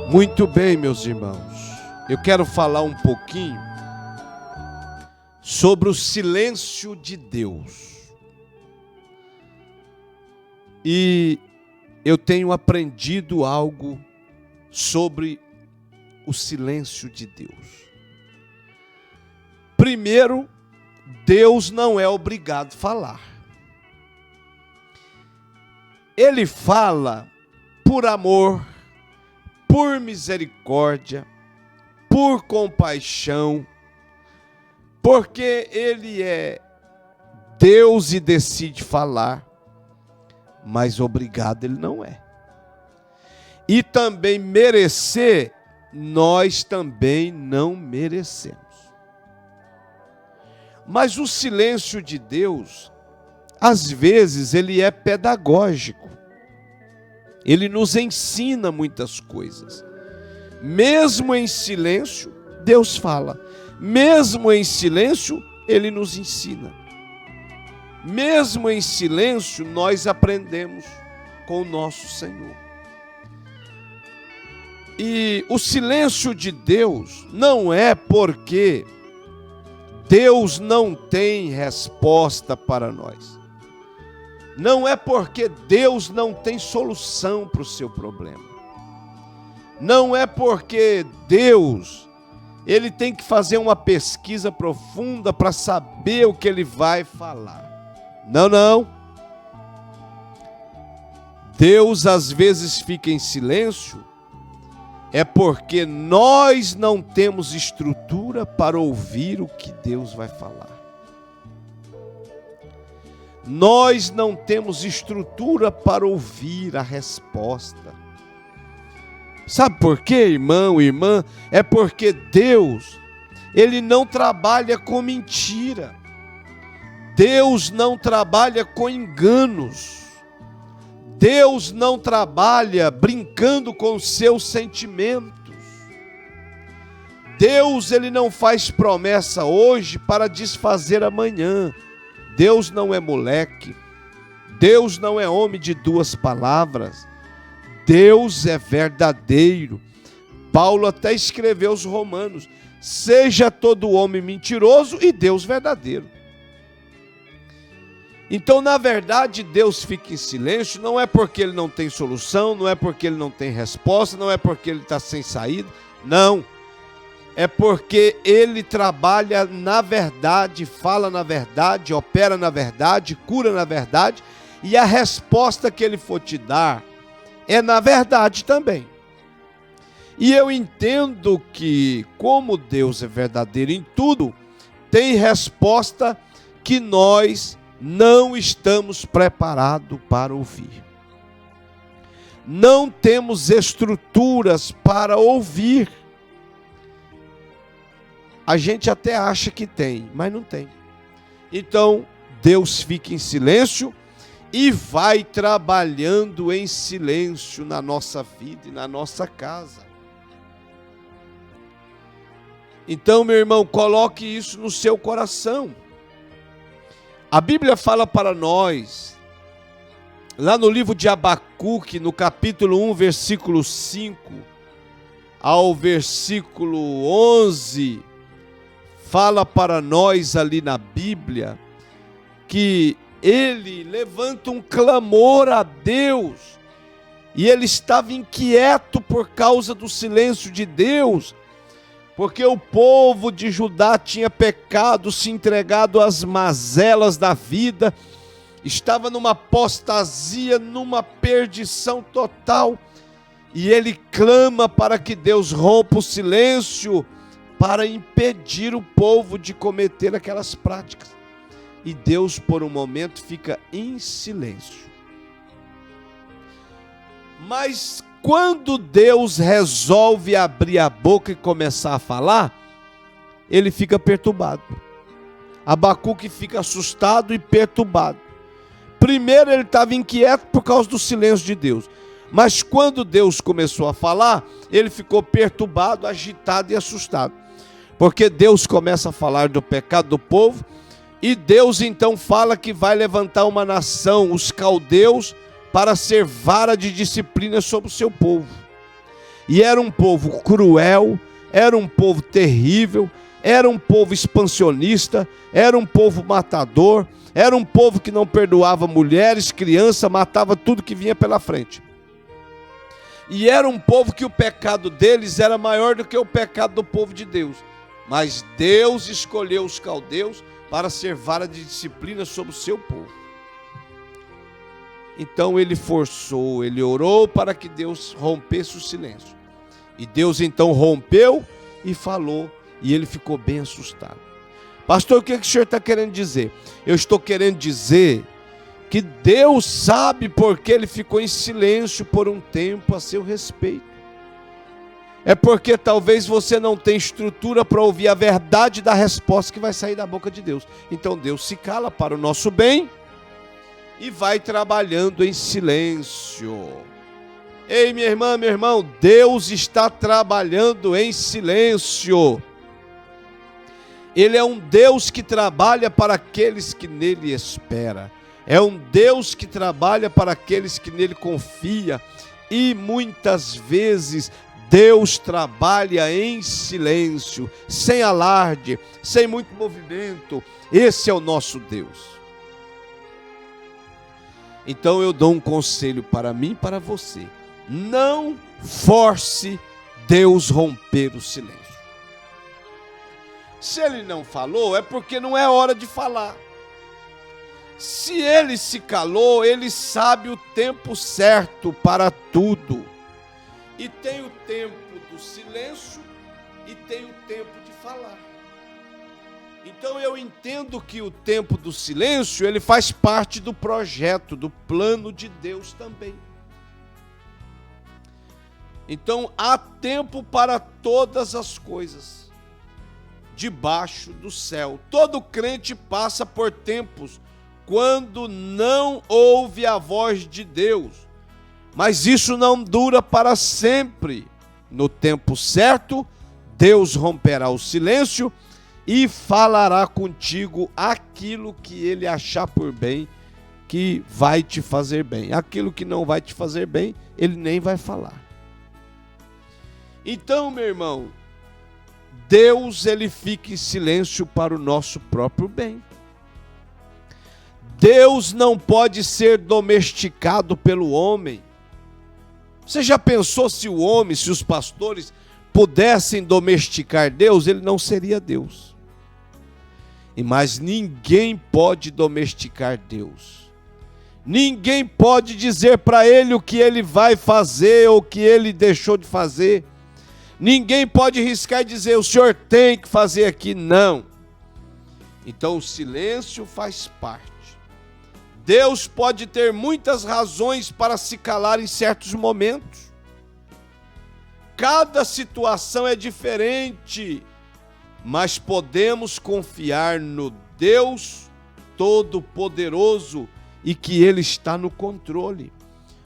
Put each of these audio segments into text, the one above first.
Muito bem, meus irmãos. Eu quero falar um pouquinho sobre o silêncio de Deus. E eu tenho aprendido algo sobre o silêncio de Deus. Primeiro, Deus não é obrigado a falar. Ele fala por amor, por misericórdia, por compaixão, porque Ele é Deus e decide falar, mas obrigado Ele não é. E também merecer, nós também não merecemos. Mas o silêncio de Deus, às vezes, ele é pedagógico. Ele nos ensina muitas coisas. Mesmo em silêncio, Deus fala. Mesmo em silêncio, Ele nos ensina. Mesmo em silêncio, nós aprendemos com o nosso Senhor. E o silêncio de Deus não é porque Deus não tem resposta para nós. Não é porque Deus não tem solução para o seu problema. Não é porque Deus, Ele tem que fazer uma pesquisa profunda para saber o que Ele vai falar. Não, não. Deus às vezes fica em silêncio, é porque nós não temos estrutura para ouvir o que Deus vai falar. Nós não temos estrutura para ouvir a resposta. Sabe por quê, irmão, irmã? É porque Deus, Ele não trabalha com mentira. Deus não trabalha com enganos. Deus não trabalha brincando com os seus sentimentos. Deus, Ele não faz promessa hoje para desfazer amanhã. Deus não é moleque. Deus não é homem de duas palavras. Deus é verdadeiro. Paulo até escreveu aos Romanos: seja todo homem mentiroso e Deus verdadeiro. Então, na verdade, Deus fica em silêncio, não é porque Ele não tem solução, não é porque Ele não tem resposta, não é porque Ele está sem saída, não. É porque Ele trabalha na verdade, fala na verdade, opera na verdade, cura na verdade, e a resposta que Ele for te dar é na verdade também. E eu entendo que, como Deus é verdadeiro em tudo, tem resposta que nós não estamos preparados para ouvir. Não temos estruturas para ouvir. A gente até acha que tem, mas não tem. Então, Deus fica em silêncio e vai trabalhando em silêncio na nossa vida e na nossa casa. Então, meu irmão, coloque isso no seu coração. A Bíblia fala para nós, lá no livro de Abacuque, no capítulo 1, versículo 5 ao versículo 11, fala para nós ali na Bíblia, que ele levanta um clamor a Deus, e ele estava inquieto por causa do silêncio de Deus, porque o povo de Judá tinha pecado, se entregado às mazelas da vida, estava numa apostasia, numa perdição total, e ele clama para que Deus rompa o silêncio, para impedir o povo de cometer aquelas práticas. E Deus, por um momento, fica em silêncio. Mas quando Deus resolve abrir a boca e começar a falar, ele fica perturbado. Abacuque fica assustado e perturbado. Primeiro ele estava inquieto por causa do silêncio de Deus. Mas quando Deus começou a falar, ele ficou perturbado, agitado e assustado. Porque Deus começa a falar do pecado do povo, e Deus então fala que vai levantar uma nação, os caldeus, para ser vara de disciplina sobre o seu povo. E era um povo cruel, era um povo terrível, era um povo expansionista, era um povo matador, era um povo que não perdoava mulheres, crianças, matava tudo que vinha pela frente. E era um povo que o pecado deles era maior do que o pecado do povo de Deus. Mas Deus escolheu os caldeus para ser vara de disciplina sobre o seu povo. Então ele forçou, ele orou para que Deus rompesse o silêncio. E Deus então rompeu e falou, e ele ficou bem assustado. Pastor, o que o senhor está querendo dizer? Eu estou querendo dizer que Deus sabe porque ele ficou em silêncio por um tempo a seu respeito. É porque talvez você não tenha estrutura para ouvir a verdade da resposta que vai sair da boca de Deus. Então Deus se cala para o nosso bem e vai trabalhando em silêncio. Ei, minha irmã, meu irmão, Deus está trabalhando em silêncio. Ele é um Deus que trabalha para aqueles que nele esperam. É um Deus que trabalha para aqueles que nele confiam. E muitas vezes Deus trabalha em silêncio, sem alarde, sem muito movimento. Esse é o nosso Deus. Então eu dou um conselho para mim e para você. Não force Deus romper o silêncio. Se ele não falou, é porque não é hora de falar. Se ele se calou, ele sabe o tempo certo para tudo. E tem o tempo do silêncio e tem o tempo de falar. Então eu entendo que o tempo do silêncio, ele faz parte do projeto, do plano de Deus também. Então há tempo para todas as coisas debaixo do céu. Todo crente passa por tempos quando não ouve a voz de Deus. Mas isso não dura para sempre. No tempo certo, Deus romperá o silêncio e falará contigo aquilo que ele achar por bem, que vai te fazer bem. Aquilo que não vai te fazer bem, ele nem vai falar. Então, meu irmão, Deus, ele fica em silêncio para o nosso próprio bem. Deus não pode ser domesticado pelo homem. Você já pensou se o homem, se os pastores pudessem domesticar Deus, ele não seria Deus. Mas ninguém pode domesticar Deus. Ninguém pode dizer para ele o que ele vai fazer ou o que ele deixou de fazer. Ninguém pode riscar e dizer, o senhor tem que fazer aqui, não. Então o silêncio faz parte. Deus pode ter muitas razões para se calar em certos momentos. Cada situação é diferente, mas podemos confiar no Deus Todo-Poderoso e que Ele está no controle.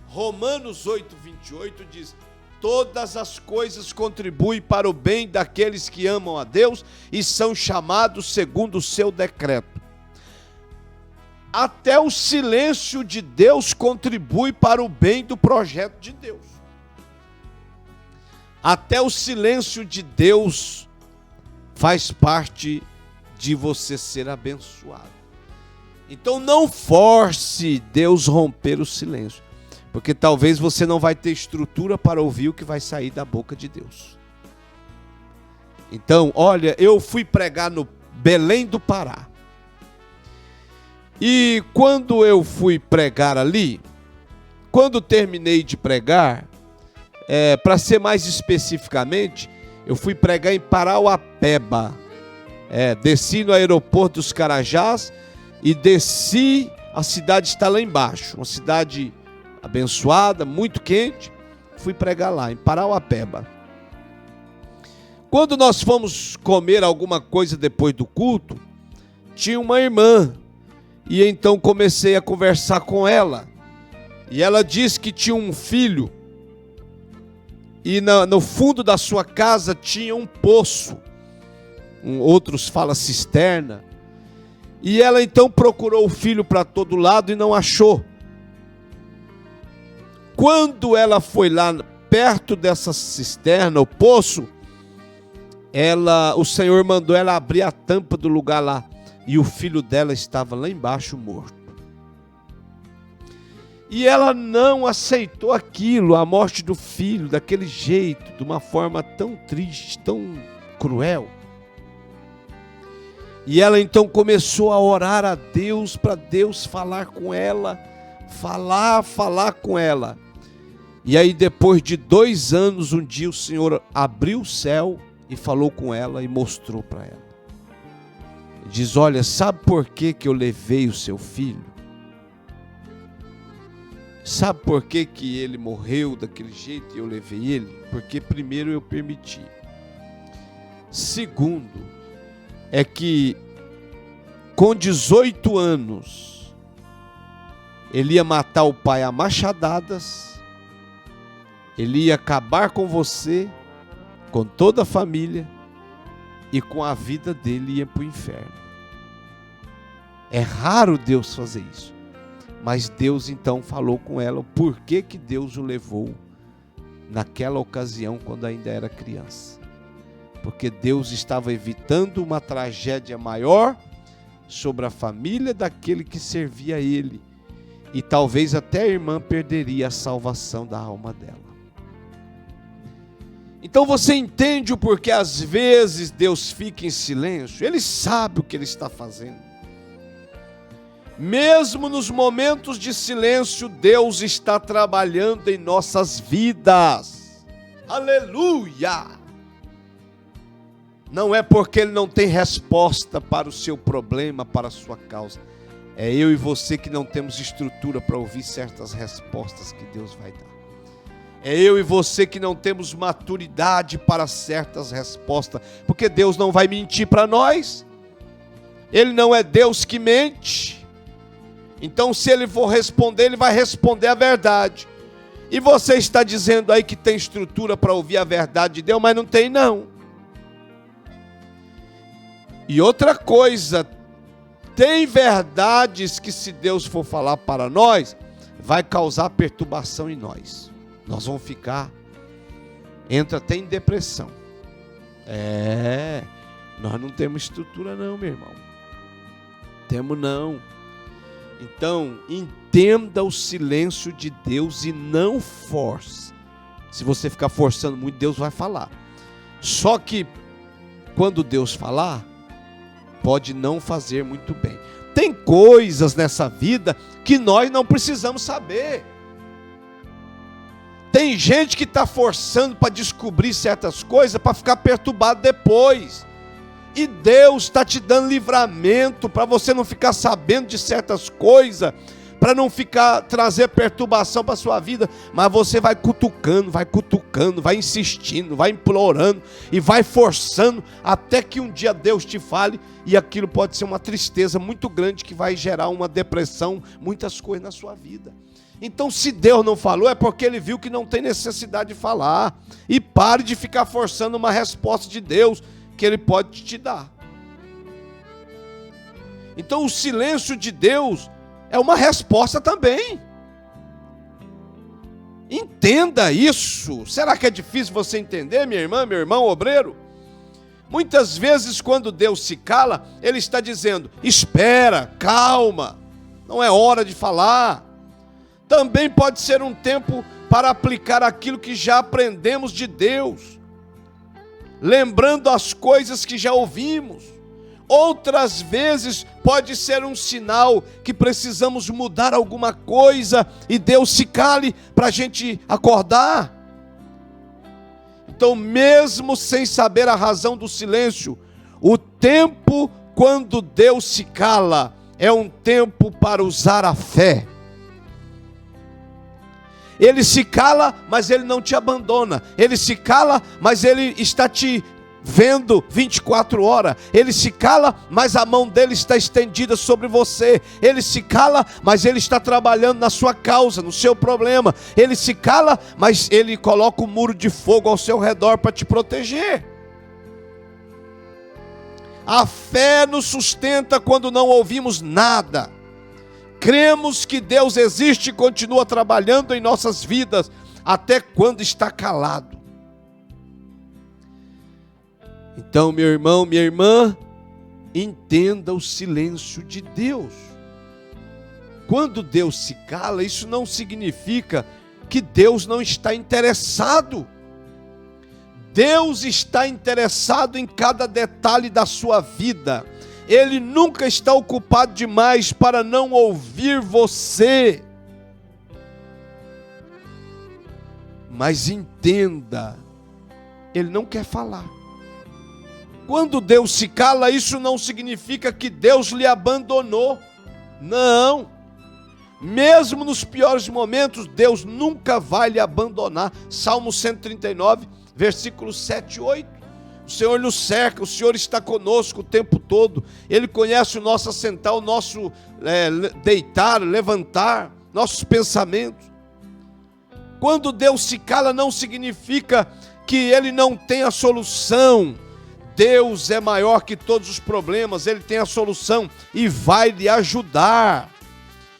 Romanos 8:28 diz, todas as coisas contribuem para o bem daqueles que amam a Deus e são chamados segundo o seu decreto. Até o silêncio de Deus contribui para o bem do projeto de Deus. Até o silêncio de Deus faz parte de você ser abençoado. Então não force Deus romper o silêncio, porque talvez você não vai ter estrutura para ouvir o que vai sair da boca de Deus. Então, olha, eu fui pregar no Belém do Pará. E quando eu fui pregar ali, quando terminei de pregar, para ser mais especificamente, eu fui pregar em Parauapeba. Desci no aeroporto dos Carajás e desci, a cidade está lá embaixo, uma cidade abençoada, muito quente. Fui pregar lá, em Parauapeba. Quando nós fomos comer alguma coisa depois do culto, tinha uma irmã. E então comecei a conversar com ela. E ela disse que tinha um filho. E no fundo da sua casa tinha um poço. Outros falam cisterna. E ela então procurou o filho para todo lado e não achou. Quando ela foi lá perto dessa cisterna, o poço, o Senhor mandou ela abrir a tampa do lugar lá, e o filho dela estava lá embaixo morto. E ela não aceitou aquilo, a morte do filho, daquele jeito, de uma forma tão triste, tão cruel. E ela então começou a orar a Deus, para Deus falar com ela, falar com ela. E aí depois de 2 anos, um dia o Senhor abriu o céu e falou com ela e mostrou para ela. Diz: olha, sabe por que eu levei o seu filho? Sabe por que ele morreu daquele jeito e eu levei ele? Porque primeiro eu permiti. Segundo, é que com 18 anos, ele ia matar o pai a machadadas, ele ia acabar com você, com toda a família, e com a vida dele ia para o inferno. É raro Deus fazer isso. Mas Deus então falou com ela o porquê que Deus o levou naquela ocasião quando ainda era criança. Porque Deus estava evitando uma tragédia maior sobre a família daquele que servia a ele. E talvez até a irmã perderia a salvação da alma dela. Então você entende o porquê às vezes Deus fica em silêncio? Ele sabe o que ele está fazendo. Mesmo nos momentos de silêncio, Deus está trabalhando em nossas vidas. Aleluia! Não é porque Ele não tem resposta para o seu problema, para a sua causa. É eu e você que não temos estrutura para ouvir certas respostas que Deus vai dar. É eu e você que não temos maturidade para certas respostas, porque Deus não vai mentir para nós. Ele não é Deus que mente. Então, se ele for responder, ele vai responder a verdade. E você está dizendo aí que tem estrutura para ouvir a verdade de Deus, mas não tem não. E outra coisa, tem verdades que se Deus for falar para nós, vai causar perturbação em nós. Nós vamos ficar, entra até em depressão. Nós não temos estrutura não, meu irmão. Temos não. Então, entenda o silêncio de Deus e não force. Se você ficar forçando muito, Deus vai falar. Só que, quando Deus falar, pode não fazer muito bem. Tem coisas nessa vida que nós não precisamos saber. Tem gente que está forçando para descobrir certas coisas, para ficar perturbado depois. E Deus está te dando livramento para você não ficar sabendo de certas coisas, para não ficar trazer perturbação para a sua vida, mas você vai cutucando, vai insistindo, vai implorando e vai forçando até que um dia Deus te fale, e aquilo pode ser uma tristeza muito grande que vai gerar uma depressão, muitas coisas na sua vida. Então, se Deus não falou, é porque Ele viu que não tem necessidade de falar. E pare de ficar forçando uma resposta de Deus que Ele pode te dar. Então, o silêncio de Deus é uma resposta também. Entenda isso. Será que é difícil você entender, minha irmã, meu irmão obreiro? Muitas vezes, quando Deus se cala, Ele está dizendo: espera, calma, não é hora de falar. Também pode ser um tempo para aplicar aquilo que já aprendemos de Deus, lembrando as coisas que já ouvimos. Outras vezes pode ser um sinal que precisamos mudar alguma coisa e Deus se cale para a gente acordar. Então, mesmo sem saber a razão do silêncio, o tempo quando Deus se cala é um tempo para usar a fé. Ele se cala, mas Ele não te abandona. Ele se cala, mas Ele está te vendo 24 horas. Ele se cala, mas a mão dele está estendida sobre você. Ele se cala, mas Ele está trabalhando na sua causa, no seu problema. Ele se cala, mas Ele coloca um muro de fogo ao seu redor para te proteger. A fé nos sustenta quando não ouvimos nada. Cremos que Deus existe e continua trabalhando em nossas vidas. Até quando está calado? Então, meu irmão, minha irmã, entenda o silêncio de Deus. Quando Deus se cala, isso não significa que Deus não está interessado. Deus está interessado em cada detalhe da sua vida. Ele nunca está ocupado demais para não ouvir você. Mas entenda, Ele não quer falar. Quando Deus se cala, isso não significa que Deus lhe abandonou. Não. Mesmo nos piores momentos, Deus nunca vai lhe abandonar. Salmo 139, versículos 7 e 8. O Senhor nos cerca, o Senhor está conosco o tempo todo. Ele conhece o nosso assentar, o nosso deitar, levantar, nossos pensamentos. Quando Deus se cala, não significa que Ele não tem a solução. Deus é maior que todos os problemas, Ele tem a solução e vai lhe ajudar.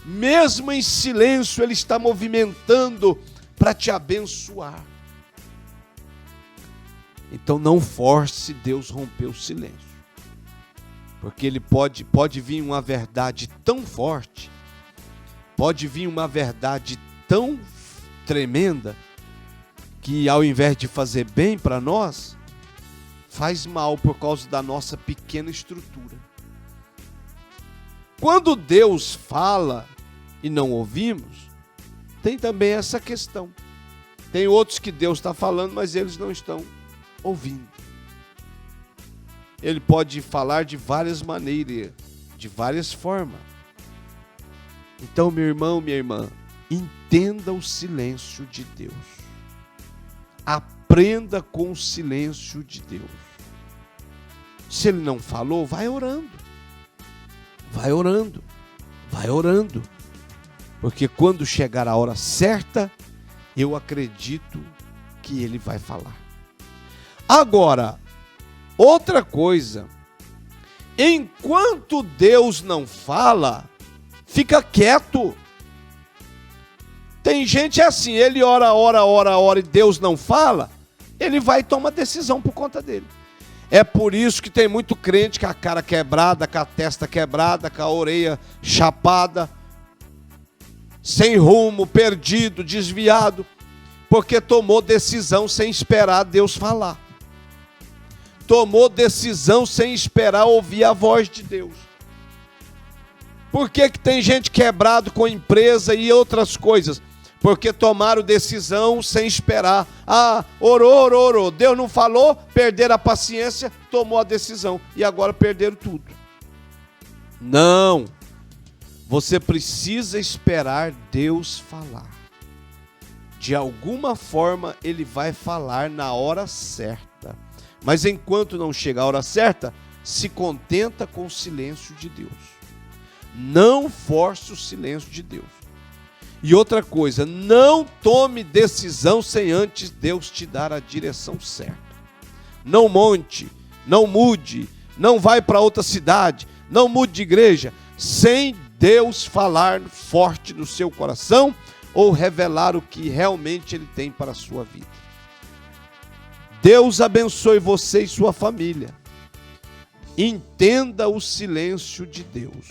Mesmo em silêncio, Ele está movimentando para te abençoar. Então não force Deus romper o silêncio. Porque Ele pode vir uma verdade tão forte, pode vir uma verdade tão tremenda, que ao invés de fazer bem para nós, faz mal por causa da nossa pequena estrutura. Quando Deus fala e não ouvimos, tem também essa questão. Tem outros que Deus está falando, mas eles não estão ouvindo. Ele pode falar de várias maneiras, de várias formas. Então, meu irmão, minha irmã, entenda o silêncio de Deus. Aprenda com o silêncio de Deus. Se Ele não falou, vai orando. Vai orando. Vai orando. Porque quando chegar a hora certa, eu acredito que Ele vai falar. Agora, outra coisa. Enquanto Deus não fala, fica quieto. Tem gente assim, ele ora e Deus não fala, ele vai tomar decisão por conta dele. É por isso que tem muito crente com a cara quebrada, com a testa quebrada, com a orelha chapada, sem rumo, perdido, desviado, porque tomou decisão sem esperar Deus falar. Tomou decisão sem esperar ouvir a voz de Deus. Por que tem gente quebrado com empresa e outras coisas? Porque tomaram decisão sem esperar. Orou. Deus não falou, perderam a paciência, tomou a decisão. E agora perderam tudo. Não. Você precisa esperar Deus falar. De alguma forma, Ele vai falar na hora certa. Mas enquanto não chega a hora certa, se contenta com o silêncio de Deus. Não force o silêncio de Deus. E outra coisa, não tome decisão sem antes Deus te dar a direção certa. Não monte, não mude, não vai para outra cidade, não mude de igreja, sem Deus falar forte no seu coração ou revelar o que realmente Ele tem para a sua vida. Deus abençoe você e sua família. Entenda o silêncio de Deus.